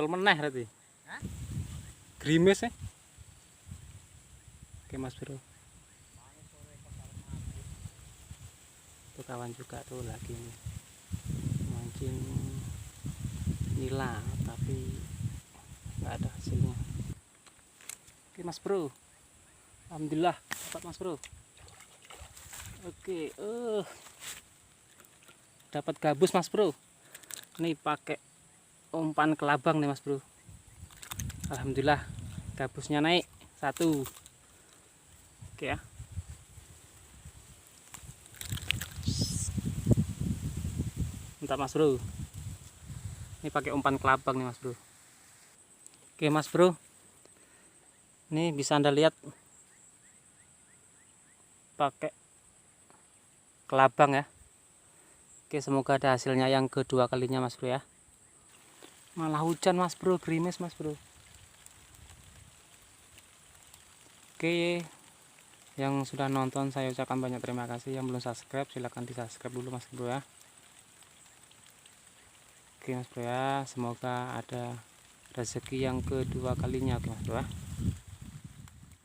Apel meneh berarti. Hah? Grimis ya. Oke Mas Bro. Tuh kawan juga tuh lagi mancing nila tapi nggak ada hasilnya. Oke Mas Bro. Alhamdulillah dapat Mas Bro. Oke, dapat gabus Mas Bro. Ini pakai umpan kelabang nih Mas Bro. Alhamdulillah gabusnya naik satu. Oke ya. Mantap Mas Bro. Ini pakai umpan kelabang nih Mas Bro. Oke Mas Bro. Ini bisa Anda lihat pakai kelabang ya. Oke, semoga ada hasilnya yang kedua kalinya Mas Bro ya. Malah hujan Mas Bro, gerimis Mas Bro. Oke, yang sudah nonton saya ucapkan banyak terima kasih. Yang belum subscribe silahkan di subscribe dulu Mas Bro ya. Oke Mas Bro ya, semoga ada rezeki yang kedua kalinya. Oke Mas Bro ya.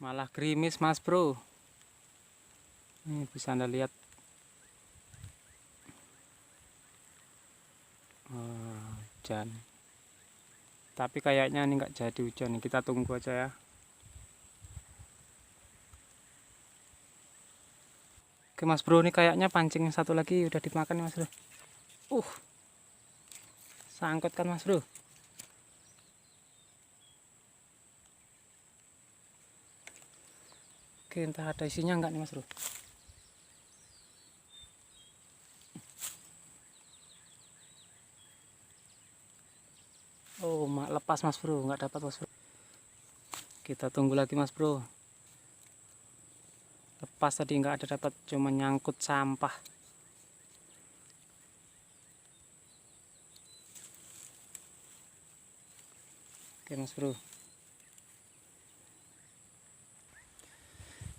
Malah gerimis Mas Bro. Ini bisa Anda lihat. Hujan. Tapi kayaknya ini nggak jadi hujan nih. Kita tunggu aja ya. Oke Mas Bro, ini kayaknya pancing yang satu lagi udah dimakan nih Mas Bro. Sangkut kan Mas Bro. Oke, entah ada isinya enggak nih Mas Bro. Oh, lepas Mas Bro, nggak dapat Mas Bro. Kita tunggu lagi Mas Bro. Lepas tadi nggak ada dapat, cuma nyangkut sampah. Oke Mas Bro.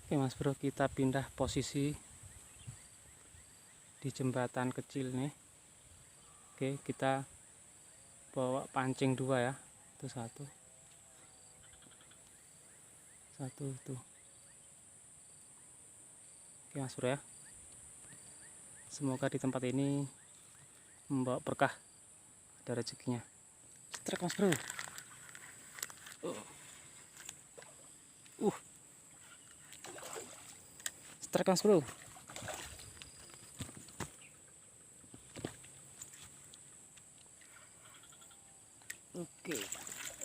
Oke Mas Bro, kita pindah posisi di jembatan kecil nih. Oke, kita bawa pancing dua ya. Itu satu itu. Oke Mas Bro ya. Semoga di tempat ini membawa berkah, ada rezekinya. Strike Mas Bro. Strike Mas Bro.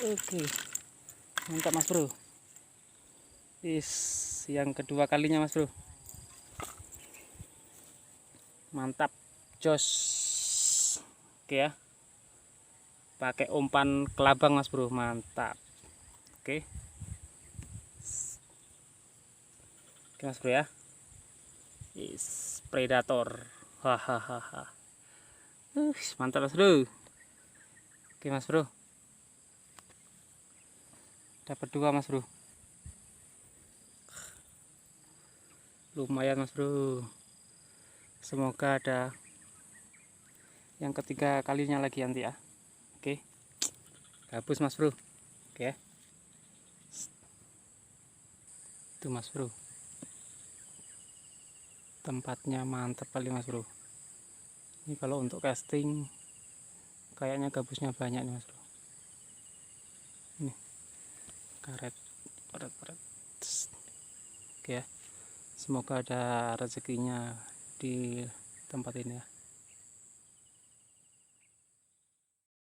Oke. Mantap Mas Bro. Yang kedua kalinya Mas Bro. Mantap, jos. Oke ya. Pakai umpan kelabang Mas Bro, mantap. Oke. Oke Mas Bro ya. Predator. Hahaha. Mantap Mas Bro. Oke Mas Bro. Dapat dua Mas Bro. Lumayan Mas Bro. Semoga ada yang ketiga kalinya lagi nanti ya. Oke. Gabus Mas Bro. Oke. Itu Mas Bro. Tempatnya mantap kali Mas Bro. Ini kalau untuk casting kayaknya gabusnya banyak nih Mas Bro. Ini karet paret. Oke ya. Semoga ada rezekinya di tempat ini ya.